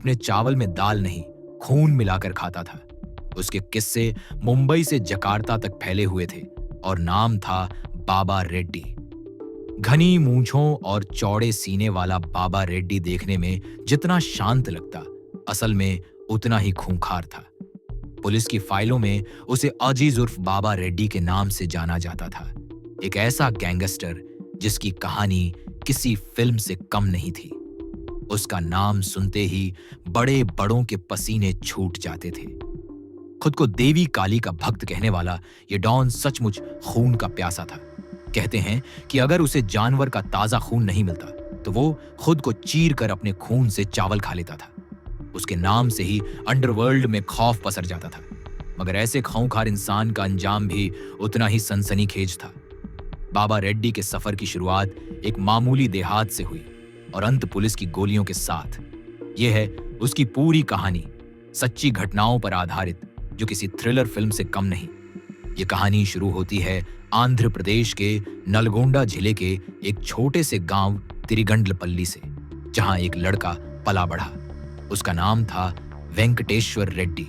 अपने चावल में दाल नहीं, खून मिलाकर खाता था। उसके किस्से मुंबई से जकार्ता तक फैले हुए थे और नाम था बाबा रेड्डी। घनी मूंछों और चौड़े सीने वाला बाबा रेड्डी देखने में जितना शांत लगता, असल में उतना ही खूंखार था। पुलिस की फाइलों में उसे अजीज उर्फ बाबा रेड्डी के नाम से जाना जाता था। एक ऐसा गैंगस्टर जिसकी कहानी किसी फिल्म से कम नहीं थी। उसका नाम सुनते ही बड़े बड़ों के पसीने छूट जाते थे। खुद को देवी काली का भक्त कहने वाला ये डॉन सचमुच खून का प्यासा था। कहते हैं कि अगर उसे जानवर का ताजा खून नहीं मिलता तो वो खुद को चीर कर अपने खून से चावल खा लेता था। उसके नाम से ही अंडरवर्ल्ड में खौफ पसर जाता था। मगर ऐसे खूंखार इंसान का अंजाम भी उतना ही सनसनीखेज था। बाबा रेड्डी के सफर की शुरुआत एक मामूली देहात से हुई और अंत पुलिस की गोलियों के साथ। यह है उसकी पूरी कहानी, सच्ची घटनाओं पर आधारित, जो किसी थ्रिलर फिल्म से कम नहीं। ये कहानी शुरू होती है आंध्र प्रदेश के नलगोंडा जिले के एक छोटे से गांव तिरिगंडलपल्ली से, जहां एक लड़का पला बढ़ा। उसका नाम था वेंकटेश्वर रेड्डी।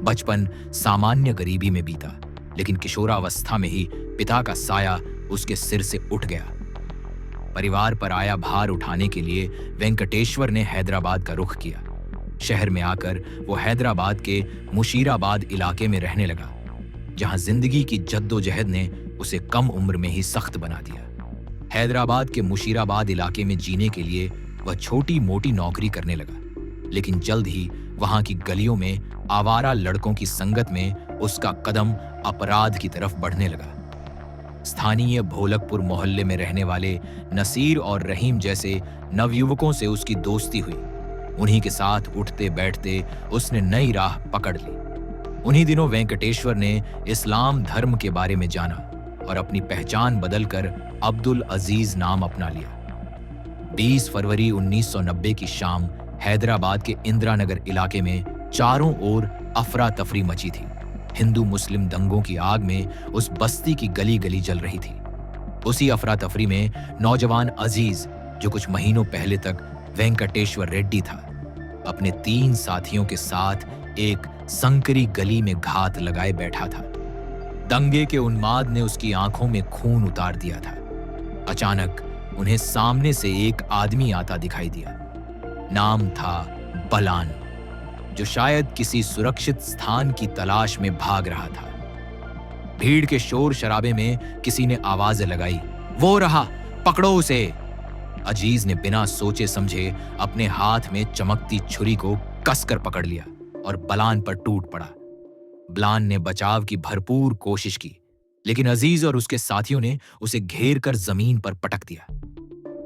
बचपन सामान्य गरीबी में बीता, लेकिन किशोरावस्था में ही पिता का साया उसके सिर से उठ गया। परिवार पर आया भार उठाने के लिए वेंकटेश्वर ने हैदराबाद का रुख किया। शहर में आकर वो हैदराबाद के मुशीराबाद इलाके में रहने लगा, जहां जिंदगी की जद्दोजहद ने उसे कम उम्र में ही सख्त बना दिया। हैदराबाद के मुशीराबाद इलाके में जीने के लिए वह छोटी मोटी नौकरी करने लगा, लेकिन जल्द ही वहां की गलियों में आवारा लड़कों की संगत में उसका कदम अपराध की तरफ बढ़ने लगा। स्थानीय भोलकपुर मोहल्ले में रहने वाले नसीर और रहीम जैसे नवयुवकों से उसकी दोस्ती हुई। उन्हीं के साथ उठते बैठते उसने नई राह पकड़ ली। उन्हीं दिनों वेंकटेश्वर ने इस्लाम धर्म के बारे में जाना और अपनी पहचान बदलकर अब्दुल अजीज नाम अपना लिया। 20 फरवरी 1990 की शाम हैदराबाद के इंदिरा नगर इलाके में चारों ओर अफरा तफरी मची थी। हिंदू मुस्लिम दंगों की आग में उस बस्ती की गली गली जल रही थी। उसी अफरा तफरी में नौजवान अजीज, जो कुछ महीनों पहले तक वेंकटेश्वर रेड्डी था, अपने 3 साथियों के साथ एक संकरी गली में घात लगाए बैठा था। दंगे के उन्माद ने उसकी आंखों में खून उतार दिया था। अचानक उन्हें सामने से एक आदमी आता दिखाई दिया। नाम था बलान, जो शायद किसी सुरक्षित स्थान की तलाश में भाग रहा था। भीड़ के शोर शराबे में किसी ने आवाज लगाई, वो रहा, पकड़ो उसे। अजीज ने बिना सोचे समझे अपने हाथ में चमकती छुरी को कसकर पकड़ लिया और बलान पर टूट पड़ा। बलान ने बचाव की भरपूर कोशिश की, लेकिन अजीज और उसके साथियों ने उसे घेर कर जमीन पर पटक दिया।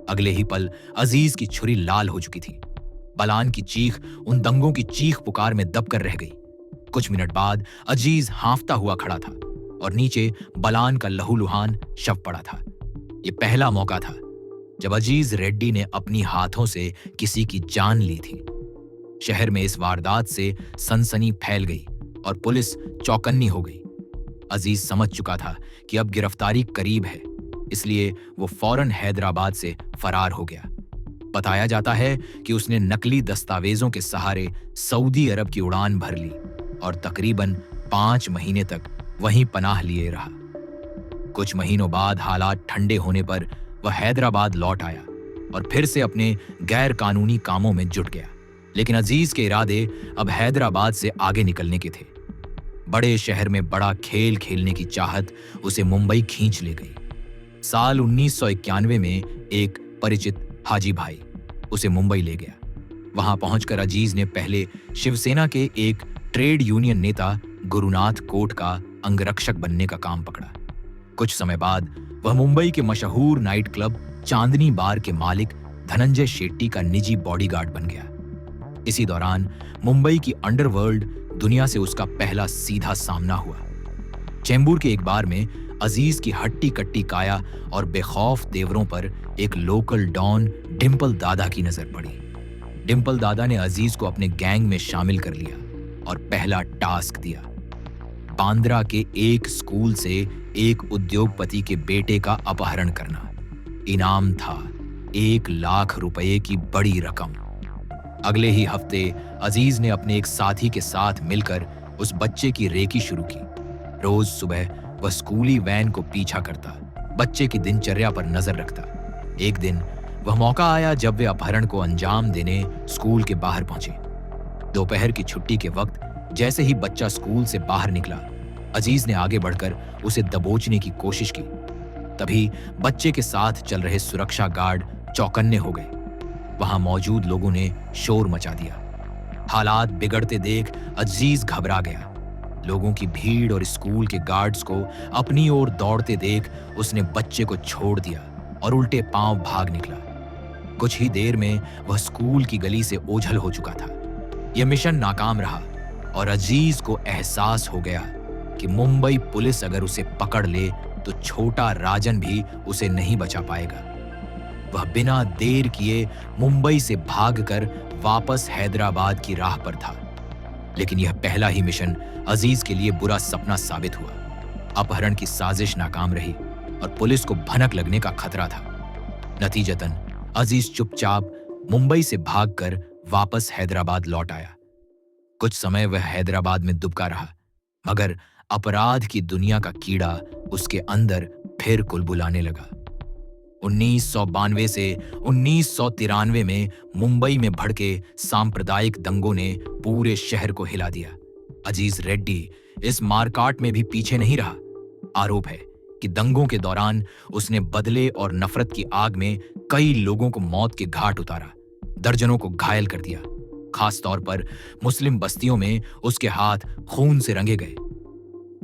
अगले ही पल अजीज की छुरी लाल हो चुकी थी। बलान की चीख उन दंगों की चीख पुकार में दबकर रह गई। कुछ मिनट बाद अजीज हांफता हुआ खड़ा था और नीचे बलान का लहूलुहान शव पड़ा था। यह पहला मौका था जब अजीज रेड्डी ने अपनी हाथों से किसी की जान ली थी। शहर में इस वारदात से सनसनी फैल गई और पुलिस चौकन्नी हो गई। अजीज समझ चुका था कि अब गिरफ्तारी करीब है, इसलिए वो फौरन हैदराबाद से फरार हो गया। बताया जाता है कि उसने नकली दस्तावेजों के सहारे सऊदी अरब की उड़ान भर ली और तकरीबन 5 महीने तक वहीं पनाह लिए रहा। कुछ महीनों बाद हालात ठंडे होने पर वह हैदराबाद लौट आया और फिर से अपने गैर कानूनी कामों में जुट गया। लेकिन अजीज के इरादे अब हैदराबाद से आगे निकलने के थे। बड़े शहर में बड़ा खेल खेलने की चाहत उसे मुंबई खींच ले गई। साल 1991 में एक परिचित हाजी भाई उसे मुंबई ले गया। वहां पहुंचकर अजीज ने पहले शिवसेना के एक ट्रेड यूनियन नेता गुरुनाथ कोट का अंगरक्षक बनने का काम पकड़ा। कुछ समय बाद वह मुंबई के मशहूर नाइट क्लब चांदनी बार के मालिक धनंजय शेट्टी का निजी बॉडीगार्ड बन गया। इसी दौरान मुंबई की अंडरवर्ल्ड दुनिया से उसका पहला सीधा सामना हुआ। चेंबूर के एक बार में अजीज की हट्टी कट्टी काया और बेखौफ तेवरों पर एक लोकल डॉन डिंपल दादा की नजर पड़ी। डिंपल दादा ने अजीज को अपने गैंग में शामिल कर लिया और पहला टास्क दिया। बांद्रा के एक स्कूल से एक उद्योगपति के बेटे का अपहरण करना। इनाम था 1 लाख रुपए की बड़ी रकम। अगले ही हफ्ते अजीज ने अपने एक साथी के साथ मिलकर उस बच्चे की रेकी शुरू की। रोज सुबह वह स्कूली वैन को पीछा करता, बच्चे की दिनचर्या पर नजर रखता। एक दिन वह मौका आया जब वे अपहरण को अंजाम देने स्कूल के बाहर पहुंचे। दोपहर की छुट्टी के वक्त जैसे ही बच्चा स्कूल से बाहर निकला, अजीज ने आगे बढ़कर उसे दबोचने की कोशिश की। तभी बच्चे के साथ चल रहे सुरक्षा गार्ड चौकन्ने हो गए। वहां मौजूद लोगों ने शोर मचा दिया। हालात बिगड़ते देख अजीज घबरा गया। लोगों की भीड़ और स्कूल के गार्ड्स को अपनी ओर दौड़ते देख उसने बच्चे को छोड़ दिया और उल्टे पांव भाग निकला। कुछ ही देर में वह स्कूल की गली से ओझल हो चुका था। यह मिशन नाकाम रहा और अजीज को एहसास हो गया कि मुंबई पुलिस अगर उसे पकड़ ले तो छोटा राजन भी उसे नहीं बचा पाएगा। वह बिना देर किए मुंबई से भागकर वापस हैदराबाद की राह पर था। लेकिन यह पहला ही मिशन अजीज के लिए बुरा सपना साबित हुआ। अपहरण की साजिश नाकाम रही और पुलिस को भनक लगने का खतरा था। नतीजतन अजीज चुपचाप मुंबई से भागकर वापस हैदराबाद लौट आया। कुछ समय वह हैदराबाद में दुबका रहा, मगर अपराध की दुनिया का कीड़ा उसके अंदर फिर कुलबुलाने लगा। 1992 से 1993 में मुंबई में भड़के सांप्रदायिक दंगों ने पूरे शहर को हिला दिया। अजीज रेड्डी इस मारकाट में भी पीछे नहीं रहा। आरोप है कि दंगों के दौरान उसने बदले और नफरत की आग में कई लोगों को मौत के घाट उतारा, दर्जनों को घायल कर दिया। खास तौर पर मुस्लिम बस्तियों में उसके हाथ खून से रंगे गए।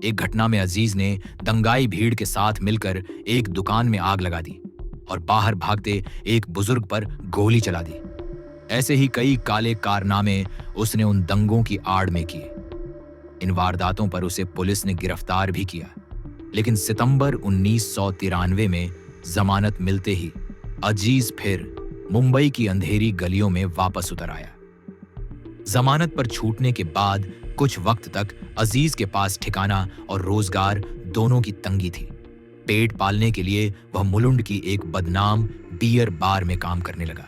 एक घटना में अजीज ने दंगाई भीड़ के साथ मिलकर एक दुकान में आग लगा दी और बाहर भागते एक बुजुर्ग पर गोली चला दी। ऐसे ही कई काले कारनामे उसने उन दंगों की आड़ में किए। इन वारदातों पर उसे पुलिस ने गिरफ्तार भी किया, लेकिन सितंबर 1993 में जमानत मिलते ही अजीज फिर मुंबई की अंधेरी गलियों में वापस उतर आया। जमानत पर छूटने के बाद कुछ वक्त तक अजीज के पास ठिकाना और रोजगार दोनों की तंगी थी। पेट पालने के लिए वह मुलुंड की एक बदनाम बियर बार में काम करने लगा,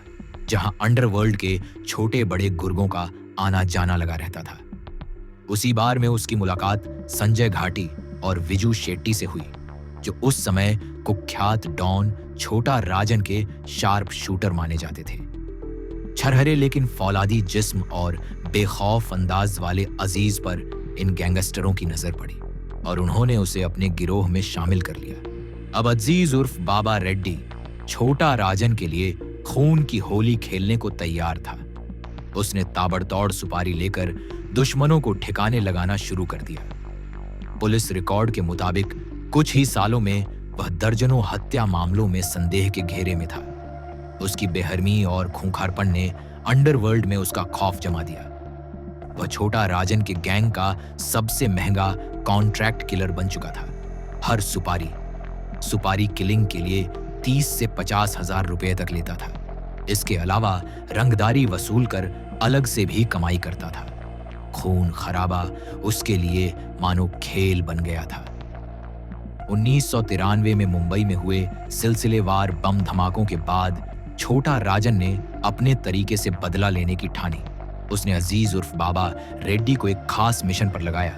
जहां अंडरवर्ल्ड के छोटे बड़े गुर्गों का आना जाना लगा रहता था। उसी बार में उसकी मुलाकात संजय घाटी और विजू शेट्टी से हुई, जो उस समय कुख्यात डॉन छोटा राजन के शार्प शूटर माने जाते थे। छरहरे लेकिन फौलादी जिस्म और बेखौफ अंदाज वाले अजीज पर इन गैंगस्टरों की नजर पड़ी और उन्होंने उसे अपने गिरोह में शामिल कर लिया। अब अजीज उर्फ बाबा रेड्डी छोटा राजन के लिए खून की होली खेलने को तैयार था। उसने ताबड़तोड़ सुपारी लेकर दुश्मनों को ठिकाने लगाना शुरू कर दिया। पुलिस रिकॉर्ड के मुताबिक कुछ ही सालों में वह दर्जनों हत्या मामलों में संदेह के घेरे में था। उसकी बेहरमी और खूंखारपन ने अंडरवर्ल्ड में उसका खौफ जमा दिया। वह छोटा राजन के गैंग का सबसे महंगा कॉन्ट्रैक्ट किलर बन चुका था। हर सुपारी किलिंग के लिए 30 से 50 हजार रुपए तक लेता था। इसके अलावा रंगदारी वसूल कर अलग से भी कमाई करता था। खून खराबा उसके लिए मानो खेल बन गया था। 1993 में मुंबई में हुए सिलसिलेवार बम धमाकों के बाद छोटा राजन ने अपने तरीके से बदला लेने की ठानी। उसने अजीज उर्फ बाबा रेड्डी को एक खास मिशन पर लगाया,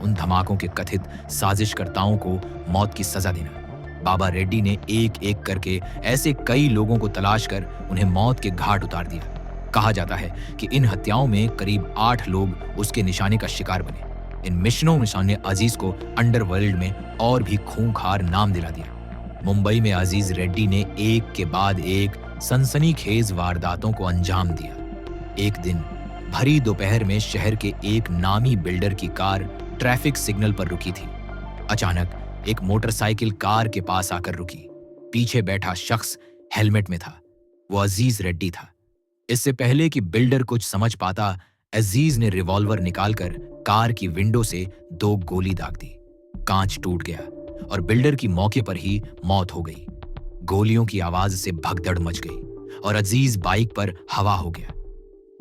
उन धमाकों के कथित साजिशकर्ताओं को मौत की सजा देना। बाबा रेड्डी ने एक एक करके ऐसे कई लोगों को तलाश कर उन्हें मौत के घाट उतार दिया। कहा जाता है कि इन हत्याओं में करीब 8 लोग उसके निशाने का शिकार बने। इन मिशनों ने अजीज को अंडरवर्ल्ड में और भी खूंखार नाम दिला दिया। मुंबई में अजीज रेड्डी ने एक के बाद एक सनसनीखेज वारदातों को अंजाम दिया। एक दिन भरी दोपहर में शहर के एक नामी बिल्डर की कार ट्रैफिक सिग्नल पर रुकी थी। अचानक एक मोटरसाइकिल कार के पास आकर रुकी। पीछे बैठा शख्स हेलमेट में था। वो अजीज रेड्डी था। इससे पहले कि बिल्डर कुछ समझ पाता, अजीज ने रिवॉल्वर निकालकर कार की विंडो से 2 गोली दाग दी। कांच टूट गया और बिल्डर की मौके पर ही मौत हो गई। गोलियों की आवाज से भगदड़ मच गई और अजीज बाइक पर हवा हो गया।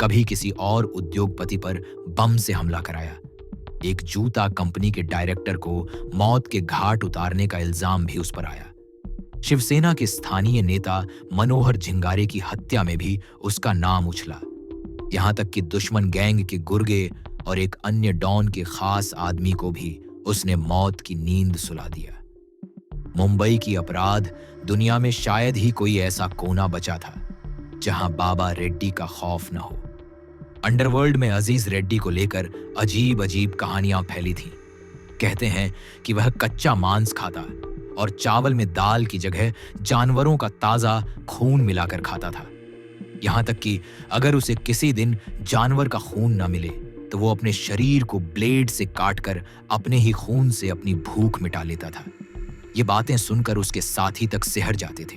कभी किसी और उद्योगपति पर बम से हमला कराया। एक जूता कंपनी के डायरेक्टर को मौत के घाट उतारने का इल्जाम भी उस पर आया। शिवसेना के स्थानीय नेता मनोहर झिंगारे की हत्या में भी उसका नाम उछला। यहां तक कि दुश्मन गैंग के गुर्गे और एक अन्य डॉन के खास आदमी को भी उसने मौत की नींद सुला दिया। मुंबई की अपराध दुनिया में शायद ही कोई ऐसा कोना बचा था जहां बाबा रेड्डी का खौफ न हो। अंडरवर्ल्ड में अजीज रेड्डी को लेकर अजीब अजीब कहानियां फैली थीं। कहते हैं कि वह कच्चा मांस खाता और चावल में दाल की जगह जानवरों का ताजा खून मिलाकर खाता था। यहां तक कि अगर उसे किसी दिन जानवर का खून न मिले तो वो अपने शरीर को ब्लेड से काटकर अपने ही खून से अपनी भूख मिटा लेता था। ये बातें सुनकर उसके साथी तक सिहर जाते थे।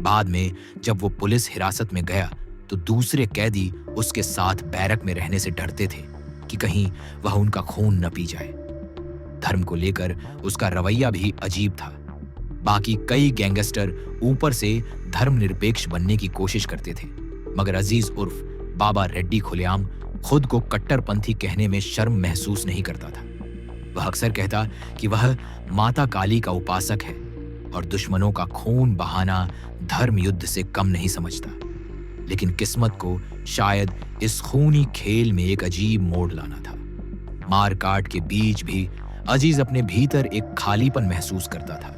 बाद में जब वो पुलिस हिरासत में गया तो दूसरे कैदी उसके साथ बैरक में रहने से डरते थे कि कहीं वह उनका खून न पी जाए। धर्म को लेकर उसका रवैया भी अजीब था। बाकी कई गैंगस्टर ऊपर से धर्मनिरपेक्ष बनने की कोशिश करते थे, मगर अजीज उर्फ बाबा रेड्डी खुलेआम खुद को कट्टरपंथी कहने में शर्म महसूस नहीं करता था। वह अक्सर कहता कि वह माता काली का उपासक है और दुश्मनों का खून बहाना धर्म युद्ध से कम नहीं समझता। लेकिन किस्मत को शायद इस खूनी खेल में एक अजीब मोड़ लाना था। मार काट के बीच भी अजीज अपने भीतर एक खालीपन महसूस करता था,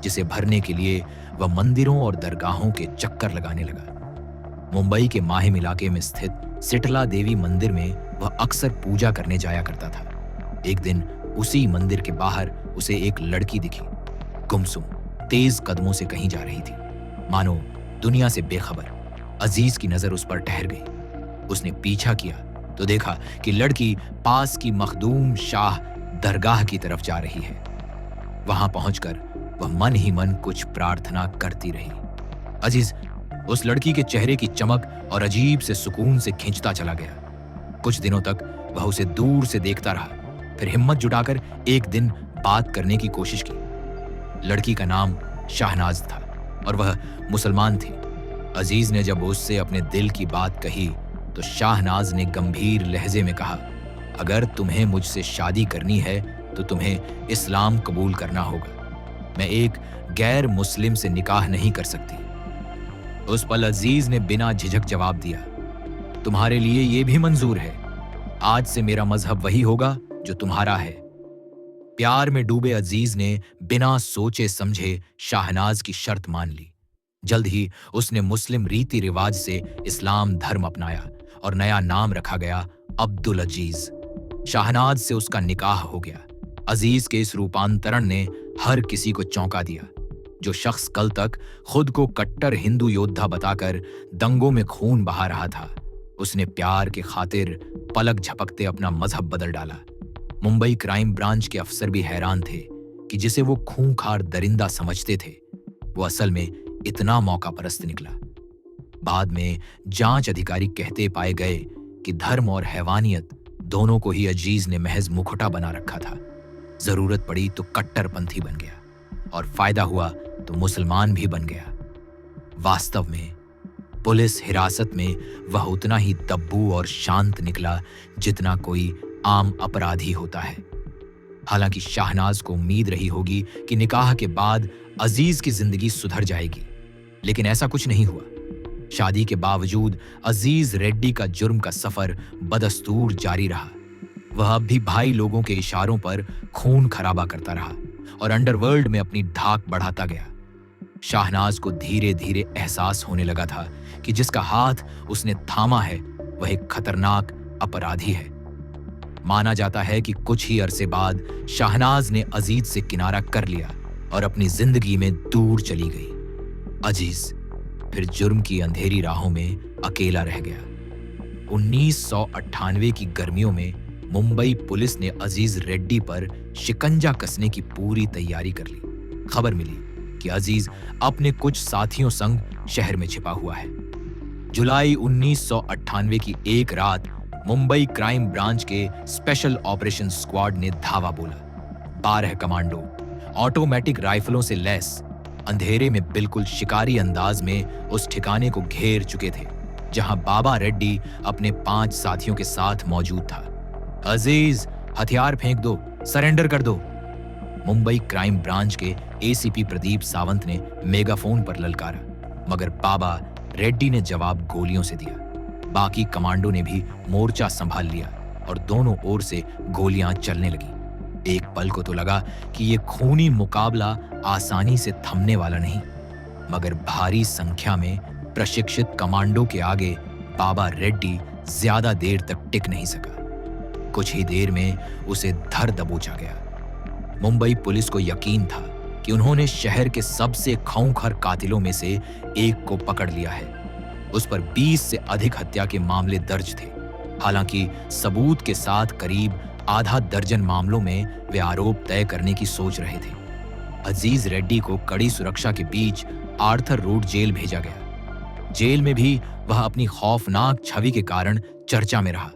जिसे भरने के लिए वह मंदिरों और दरगाहों के चक्कर लगाने लगा। मुंबई के माहिम इलाके में स्थित सिटला देवी मंदिर में वह अक्सर पूजा करने जाया करता था। एक दिन उसी मंदिर के बाहर उसे एक लड़की दिखी। गुमसुम तेज कदमों से कहीं जा रही थी, मानो दुनिया से बेखबर। अजीज की नजर उस पर ठहर गई। उसने पीछा किया तो देखा कि लड़की पास की मखदूम शाह दरगाह की तरफ जा रही है। वहां पहुंचकर वह मन ही मन कुछ प्रार्थना करती रही। अजीज उस लड़की के चेहरे की चमक और अजीब से सुकून से खींचता चला गया। कुछ दिनों तक वह उसे दूर से देखता रहा, फिर हिम्मत जुटाकर एक दिन बात करने की कोशिश की। लड़की का नाम शाहनाज था और वह मुसलमान थी। अजीज ने जब उससे अपने दिल की बात कही तो शाहनाज ने गंभीर लहजे में कहा, अगर तुम्हें मुझसे शादी करनी है तो तुम्हें इस्लाम कबूल करना होगा। मैं एक गैर मुस्लिम से निकाह नहीं कर सकती। उस पल अजीज ने बिना झिझक जवाब दिया, तुम्हारे लिए यह भी मंजूर है। आज से मेरा मजहब वही होगा जो तुम्हारा है। प्यार में डूबे अजीज ने बिना सोचे समझे शाहनाज की शर्त मान ली। जल्द ही उसने मुस्लिम रीति रिवाज से इस्लाम धर्म अपनाया और नया नाम रखा गया अब्दुल अजीज। शाहनाज से उसका निकाह हो गया। अजीज के इस रूपांतरण ने हर किसी को चौंका दिया। जो शख्स कल तक खुद को कट्टर हिंदू योद्धा बताकर दंगों में खून बहा रहा था, उसने प्यार के खातिर पलक झपकते अपना मजहब बदल डाला। मुंबई क्राइम ब्रांच के अफसर भी हैरान थे कि जिसे वो खूंखार दरिंदा समझते थे, वो असल में इतना मौका परस्त निकला। बाद में जांच अधिकारी कहते पाए गए कि धर्म और हैवानियत दोनों को ही अजीज ने महज मुखौटा बना रखा था। जरूरत पड़ी तो कट्टरपंथी बन गया और फायदा हुआ तो मुसलमान भी बन गया। वास्तव में पुलिस हिरासत में वह उतना ही दब्बू और शांत निकला जितना कोई आम अपराधी होता है। हालांकि शाहनाज को उम्मीद रही होगी कि निकाह के बाद अजीज की जिंदगी सुधर जाएगी, लेकिन ऐसा कुछ नहीं हुआ। शादी के बावजूद अजीज रेड्डी का जुर्म का सफर बदस्तूर जारी रहा। वह अब भी भाई लोगों के इशारों पर खून खराबा करता रहा और अंडरवर्ल्ड में अपनी धाक बढ़ाता गया। शाहनाज को धीरे धीरे एहसास होने लगा था कि जिसका हाथ उसने थामा है वह एक खतरनाक अपराधी है। माना जाता है कि कुछ ही अरसे बाद शाहनाज ने अजीज से किनारा कर लिया और अपनी जिंदगी में दूर चली गई। अजीज फिर जुर्म की अंधेरी राहों में अकेला रह गया। 1998 की गर्मियों में मुंबई पुलिस ने अजीज रेड्डी पर शिकंजा कसने की पूरी तैयारी कर ली। खबर मिली कि अजीज अपने कुछ साथियों संग शहर में छिपा हुआ है। जुलाई 1998 की एक रात मुंबई क्राइम ब्रांच के स्पेशल ऑपरेशन स्क्वाड ने धावा बोला। 12 कमांडो ऑटोमेटिक राइफलों से लैस अंधेरे में बिल्कुल शिकारी अंदाज में उस ठिकाने को घेर चुके थे जहां बाबा रेड्डी अपने 5 साथियों के साथ मौजूद था। अजीज, हथियार फेंक दो, सरेंडर कर दो। मुंबई क्राइम ब्रांच के एसीपी प्रदीप सावंत ने मेगाफोन पर ललकारा, मगर बाबा रेड्डी ने जवाब गोलियों से दिया। बाकी कमांडो ने भी मोर्चा संभाल लिया और दोनों ओर से गोलियां चलने लगी। एक पल को तो लगा कि ये खूनी मुकाबला आसानी से थमने वाला नहीं, मगर भारी संख्या में प्रशिक्षित कमांडो के आगे बाबा रेड्डी ज्यादा देर तक टिक नहीं सका। कुछ ही देर में उसे धर दबोचा गया। मुंबई पुलिस को यकीन था कि उन्होंने शहर के सबसे खूंखार कातिलों में से एक को पकड़ लिया है। उस पर 20 से अधिक हत्या के मामले दर्ज थे। हालांकि सबूत के साथ करीब आधा दर्जन मामलों में वे आरोप तय करने की सोच रहे थे। अजीज रेड्डी को कड़ी सुरक्षा के बीच आर्थर रोड जेल भेजा गया। जेल में भी वह अपनी खौफनाक छवि के कारण चर्चा में रहा।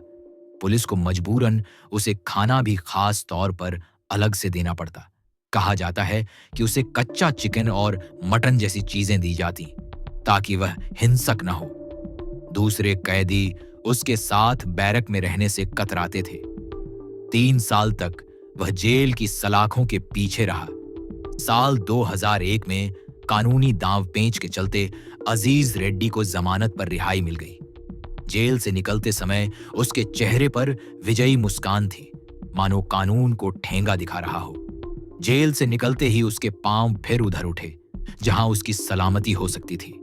पुलिस को मजबूरन उसे खाना भी खास तौर पर अलग से देना पड़ता। कहा जाता है कि उसे कच्चा चिकन और मटन जैसी चीजें दी जाती ताकि वह हिंसक न हो। दूसरे कैदी उसके साथ बैरक में रहने से कतराते थे। 3 साल तक वह जेल की सलाखों के पीछे रहा। साल 2001 में कानूनी दांवपेंच के चलते अजीज रेड्डी को जमानत पर रिहाई मिल गई। जेल से निकलते समय उसके चेहरे पर विजयी मुस्कान थी, मानो कानून को ठेंगा दिखा रहा हो। जेल से निकलते ही उसके पांव फिर उधर उठे जहां उसकी सलामती हो सकती थी।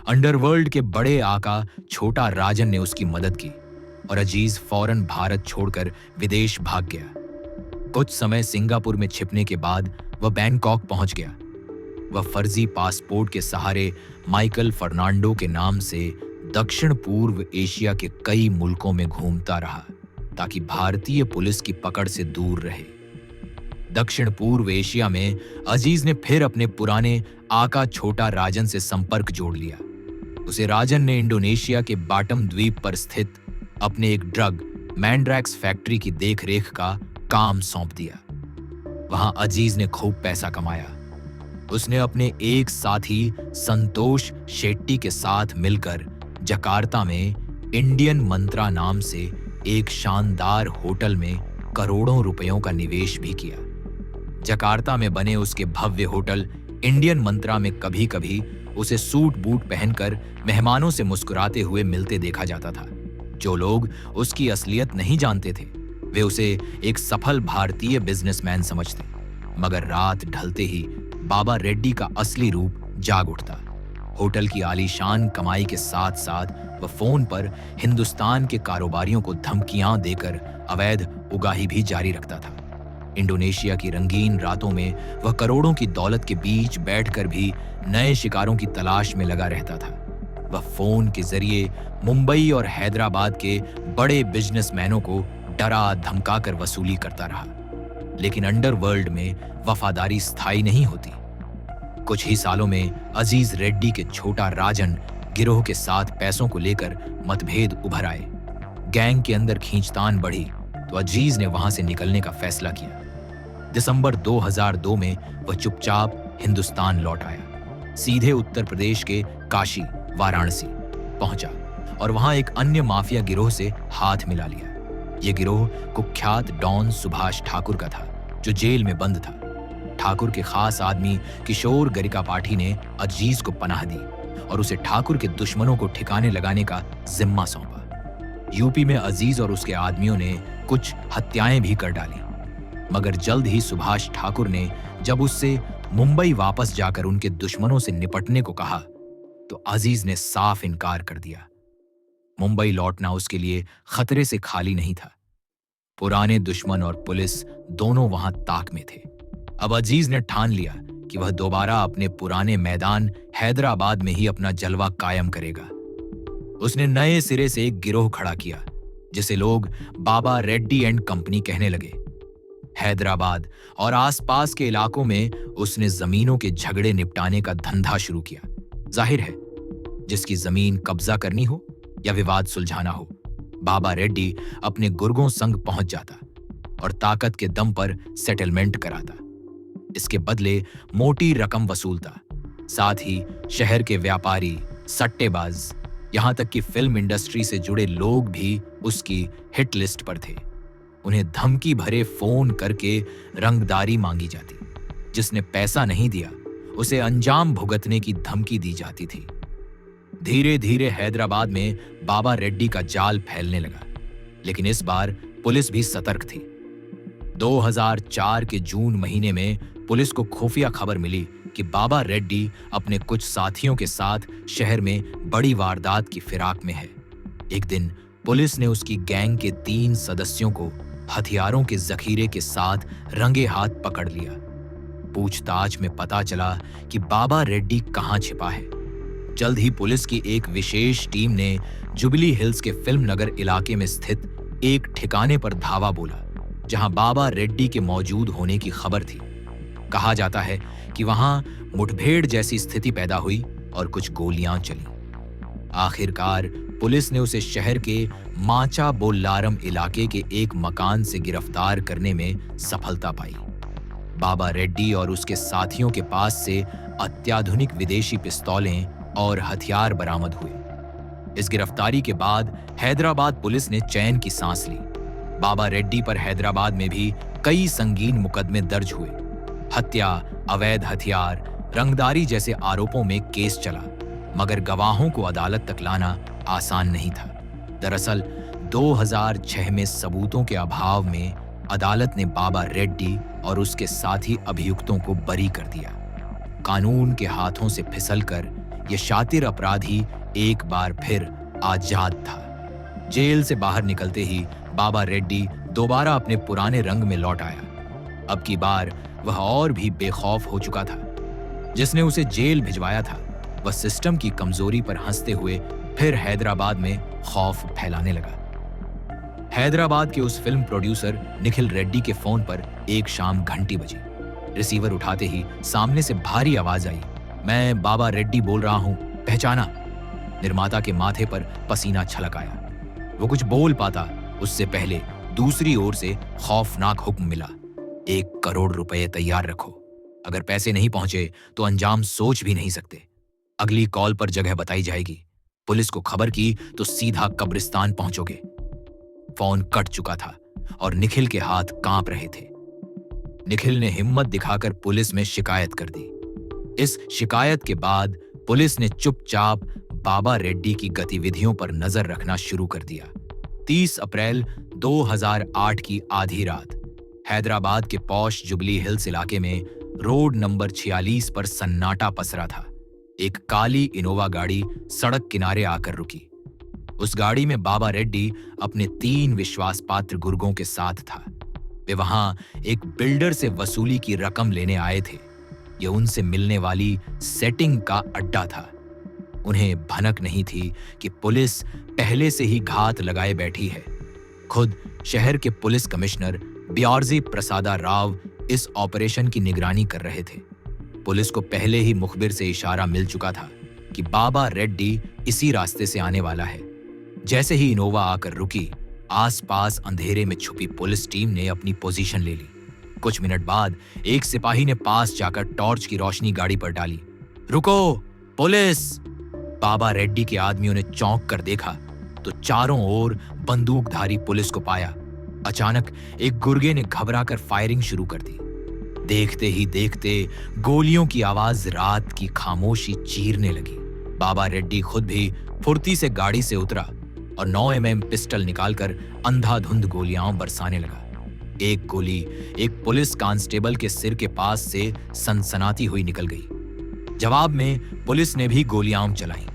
अंडरवर्ल्ड के बड़े आका छोटा राजन ने उसकी मदद की और अजीज फौरन भारत छोड़कर विदेश भाग गया। कुछ समय सिंगापुर में छिपने के बाद वह बैंकॉक पहुंच गया। वह फर्जी पासपोर्ट के सहारे माइकल फर्नांडो के नाम से दक्षिण पूर्व एशिया के कई मुल्कों में घूमता रहा ताकि भारतीय पुलिस की पकड़ से दूर रहे। दक्षिण पूर्व एशिया में अजीज ने फिर अपने पुराने आका छोटा राजन से संपर्क जोड़ लिया। उसे राजन ने इंडोनेशिया के बाटम द्वीप पर स्थित अपने एक ड्रग मैंड्रैक्स फैक्ट्री की देखरेख का काम सौंप दिया। वहां अजीज ने खूब पैसा कमाया। उसने अपने एक साथी संतोष शेट्टी के साथ मिलकर जकार्ता में इंडियन मंत्रा नाम से एक शानदार होटल में करोड़ों रुपयों का निवेश भी किया। जकार्ता में बने उसके भव्य होटल इंडियन मंत्रा में कभी-कभी उसे सूट बूट पहनकर मेहमानों से मुस्कुराते हुए मिलते देखा जाता था। जो लोग उसकी असलियत नहीं जानते थे वे उसे एक सफल भारतीय बिजनेसमैन समझते, मगर रात ढलते ही बाबा रेड्डी का असली रूप जाग उठता। होटल की आलीशान कमाई के साथ साथ वह फोन पर हिंदुस्तान के कारोबारियों को धमकियां देकर अवैध उगाही भी जारी रखता था। इंडोनेशिया की रंगीन रातों में वह करोड़ों की दौलत के बीच बैठकर भी नए शिकारों की तलाश में लगा रहता था। वह फोन के जरिए मुंबई और हैदराबाद के बड़े बिजनेसमैनों को डरा धमकाकर वसूली करता रहा। लेकिन अंडरवर्ल्ड में वफादारी स्थायी नहीं होती। कुछ ही सालों में अजीज रेड्डी के छोटा राजन गिरोह के साथ पैसों को लेकर मतभेद उभर आए। गैंग के अंदर खींचतान बढ़ी तो अजीज ने वहां से निकलने का फैसला किया। दिसंबर 2002 में वह चुपचाप हिंदुस्तान लौट आया। सीधे उत्तर प्रदेश के काशी वाराणसी पहुंचा और वहां एक अन्य माफिया गिरोह से हाथ मिला लिया। यह गिरोह कुख्यात डॉन सुभाष ठाकुर का था, जो जेल में बंद था। ठाकुर के खास आदमी किशोर गरिकापाठी ने अजीज को पनाह दी और उसे ठाकुर के दुश्मनों को ठिकाने लगाने का जिम्मा सौंपा। यूपी में अजीज और उसके आदमियों ने कुछ हत्याएं भी कर डाली, मगर जल्द ही सुभाष ठाकुर ने जब उससे मुंबई वापस जाकर उनके दुश्मनों से निपटने को कहा तो अजीज ने साफ इनकार कर दिया। मुंबई लौटना उसके लिए खतरे से खाली नहीं था। पुराने दुश्मन और पुलिस दोनों वहां ताक में थे। अब अजीज ने ठान लिया कि वह दोबारा अपने पुराने मैदान हैदराबाद में ही अपना जलवा कायम करेगा। उसने नए सिरे से एक गिरोह खड़ा किया जिसे लोग बाबा रेड्डी एंड कंपनी कहने लगे। हैदराबाद और आसपास के इलाकों में उसने जमीनों के झगड़े निपटाने का धंधा शुरू किया। जाहिर है, जिसकी जमीन कब्जा करनी हो या विवाद सुलझाना हो, बाबा रेड्डी अपने गुर्गों संग पहुंच जाता और ताकत के दम पर सेटलमेंट कराता। इसके बदले मोटी रकम वसूलता। साथ ही शहर के व्यापारी, सट्टेबाज, यहां तक कि फिल्म इंडस्ट्री से जुड़े लोग भी उसकी हिट लिस्ट पर थे। उन्हें धमकी भरे फोन करके रंगदारी मांगी जाती। जिसने पैसा नहीं दिया उसे अंजाम भुगतने की धमकी दी जाती थी। धीरे धीरे हैदराबाद में बाबा रेड्डी का जाल फैलने लगा, लेकिन इस बार पुलिस भी सतर्क थी। 2004 के जून महीने में पुलिस को खुफिया खबर मिली कि बाबा रेड्डी अपने कुछ साथियों के साथ शहर में बड़ी वारदात की फिराक में है। एक दिन पुलिस ने उसकी गैंग के 3 सदस्यों को हथियारों के जखीरे के साथ रंगे हाथ पकड़ लिया। पूछताछ में पता चला कि बाबा रेड्डी कहां छिपा है। जल्द ही पुलिस की एक विशेष टीम ने जुबली हिल्स के फिल्म नगर इलाके में स्थित एक ठिकाने पर धावा बोला, जहां बाबा रेड्डी के मौजूद होने की खबर थी। कहा जाता है कि वहां मुठभेड़ जैसी स्थिति पैदा हुई और कुछ गोलियां चली। आखिरकार पुलिस ने उसे शहर के माचा बोल्लारम इलाके के एक मकान से गिरफ्तार करने में सफलता पाई। बाबा रेड्डी और उसके साथियों के पास से अत्याधुनिक विदेशी पिस्तौलें और हथियार बरामद हुए। इस गिरफ्तारी के बाद हैदराबाद पुलिस ने चैन की सांस ली। बाबा रेड्डी पर हैदराबाद में भी कई संगीन मुकदमे दर्ज हुए। हत्या, अवैध हथियार, रंगदारी जैसे आरोपों में केस चला, मगर गवाहों को अदालत तक लाना आसान नहीं था। दरअसल 2006 में सबूतों के अभाव में अदालत ने बाबा रेड्डी और उसके साथी अभियुक्तों को बरी कर दिया। कानून के हाथों से फिसलकर यह शातिर अपराधी एक बार फिर आजाद था। जेल से बाहर निकलते ही बाबा रेड्डी दोबारा अपने पुराने रंग में लौट आया। अब की बार वह और भी बेखौफ हो चुका था। जिसने उसे जेल भिजवाया था वह सिस्टम की कमजोरी पर हंसते हुए फिर हैदराबाद में खौफ फैलाने लगा। हैदराबाद के उस फिल्म प्रोड्यूसर निखिल रेड्डी के फोन पर एक शाम घंटी बजी। रिसीवर उठाते ही सामने से भारी आवाज आई, मैं बाबा रेड्डी बोल रहा हूं, पहचाना? निर्माता के माथे पर पसीना छलक आया। वो कुछ बोल पाता उससे पहले दूसरी ओर से खौफनाक हुक्म मिला, 1 करोड़ रुपए तैयार रखो। अगर पैसे नहीं पहुंचे तो अंजाम सोच भी नहीं सकते। अगली कॉल पर जगह बताई जाएगी। पुलिस को खबर की तो सीधा कब्रिस्तान पहुंचोगे। फोन कट चुका था और निखिल के हाथ कांप रहे थे। निखिल ने हिम्मत दिखाकर पुलिस में शिकायत कर दी। इस शिकायत के बाद पुलिस ने चुपचाप बाबा रेड्डी की गतिविधियों पर नजर रखना शुरू कर दिया। 30 अप्रैल 2008 की आधी रात हैदराबाद के पॉश जुबली हिल्स इलाके में रोड नंबर 46 पर सन्नाटा पसरा था। एक काली इनोवा गाड़ी सड़क किनारे आकर रुकी। उस गाड़ी में बाबा रेड्डी अपने 3 विश्वास पात्र गुर्गों के साथ था। वे वहां एक बिल्डर से वसूली की रकम लेने आए थे। यह उनसे मिलने वाली सेटिंग का अड्डा था। उन्हें भनक नहीं थी कि पुलिस पहले से ही घात लगाए बैठी है। खुद शहर के पुलिस कमिश्नर ब्यार्जी प्रसादा राव इस ऑपरेशन की निगरानी कर रहे थे। पुलिस को पहले ही मुखबिर से इशारा मिल चुका था कि बाबा रेड्डी इसी रास्ते से आने वाला है। जैसे ही इनोवा आकर रुकी, आसपास अंधेरे में छुपी पुलिस टीम ने अपनी पोजीशन ले ली। कुछ मिनट बाद एक सिपाही ने पास जाकर टॉर्च की रोशनी गाड़ी पर डाली। रुको, पुलिस! बाबा रेड्डी के आदमियों ने चौंक कर देखा तो चारों ओर बंदूकधारी पुलिस को पाया। अचानक एक गुर्गे ने घबराकर फायरिंग शुरू कर दी। देखते ही देखते गोलियों की आवाज रात की खामोशी चीरने लगी। बाबा रेड्डी खुद भी फुर्ती से गाड़ी से उतरा और 9 mm पिस्टल निकालकर अंधाधुंध गोलियां बरसाने लगा। एक गोली एक पुलिस कांस्टेबल के सिर के पास से सनसनाती हुई निकल गई। जवाब में पुलिस ने भी गोलियां चलाईं।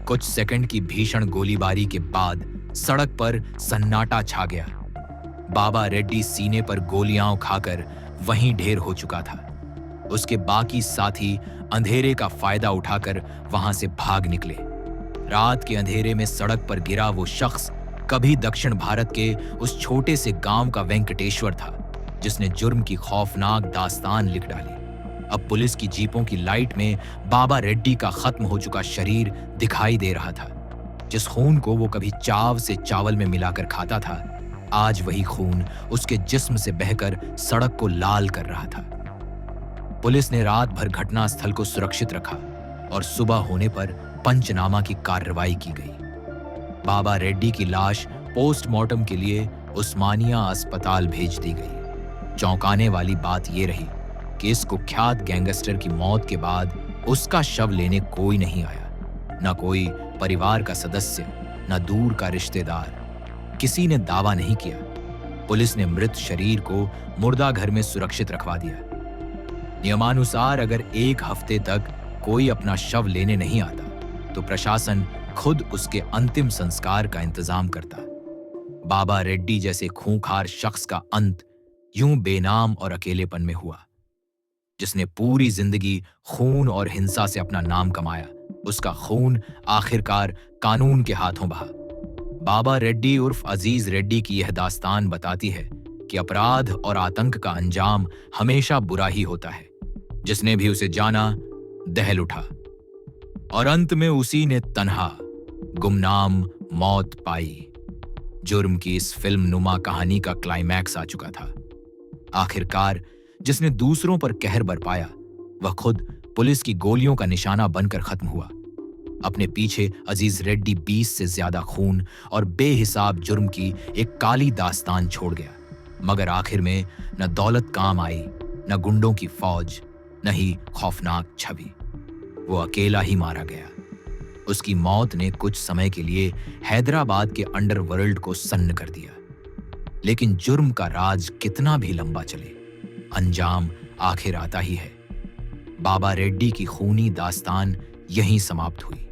कुछ सेकंड की भीषण गोलीबारी के बाद सड़क पर सन्नाटा छा गया। बाबा रेड्डी सीने पर गोलियां खाकर वहीं ढेर हो चुका था। उसके बाकी साथी अंधेरे का फायदा उठाकर वहां से भाग निकले। रात के अंधेरे में सड़क पर गिरा वो शख्स कभी दक्षिण भारत के उस छोटे से गांव का वेंकटेश्वर था, जिसने जुर्म की खौफनाक दास्तान लिख डाली। अब पुलिस की जीपों की लाइट में बाबा रेड्डी का खत्म हो चुका शरीर दिखाई दे रहा था। जिस खून को वो कभी चाव से चावल में मिलाकर खाता था, आज वही खून उसके जिस्म से बहकर सड़क को लाल कर रहा था। पुलिस ने रात भर घटनास्थल को सुरक्षित रखा और सुबह होने पर पंचनामा की कार्रवाई की गई। बाबा रेड्डी की लाश पोस्टमार्टम के लिए उस्मानिया अस्पताल भेज दी गई। चौंकाने वाली बात यह रही कि इस कुख्यात गैंगस्टर की मौत के बाद उसका शव लेने कोई नहीं आया। न कोई परिवार का सदस्य, न दूर का रिश्तेदार, किसी ने दावा नहीं किया। पुलिस ने मृत शरीर को मुर्दा घर में सुरक्षित रखवा दिया। नियमानुसार अगर 1 हफ्ते तक कोई अपना शव लेने नहीं आता तो प्रशासन खुद उसके अंतिम संस्कार का इंतजाम करता। बाबा रेड्डी जैसे खूंखार शख्स का अंत यूं बेनाम और अकेलेपन में हुआ। जिसने पूरी जिंदगी खून और हिंसा से अपना नाम कमाया, उसका खून आखिरकार कानून के हाथों बहा। बाबा रेड्डी उर्फ अजीज रेड्डी की यह दास्तान बताती है कि अपराध और आतंक का अंजाम हमेशा बुरा ही होता है। जिसने भी उसे जाना दहल उठा और अंत में उसी ने तन्हा गुमनाम मौत पाई। जुर्म की इस फिल्म नुमा कहानी का क्लाइमैक्स आ चुका था। आखिरकार जिसने दूसरों पर कहर बरपाया वह खुद पुलिस की गोलियों का निशाना बनकर खत्म हुआ। अपने पीछे अजीज रेड्डी 20 से ज्यादा खून और बेहिसाब जुर्म की एक काली दास्तान छोड़ गया। मगर आखिर में न दौलत काम आई, न गुंडों की फौज, न ही खौफनाक छवि। वो अकेला ही मारा गया। उसकी मौत ने कुछ समय के लिए हैदराबाद के अंडरवर्ल्ड को सन्न कर दिया। लेकिन जुर्म का राज कितना भी लंबा चले, अंजाम आखिर आता ही है। बाबा रेड्डी की खूनी दास्तान यहीं समाप्त हुई।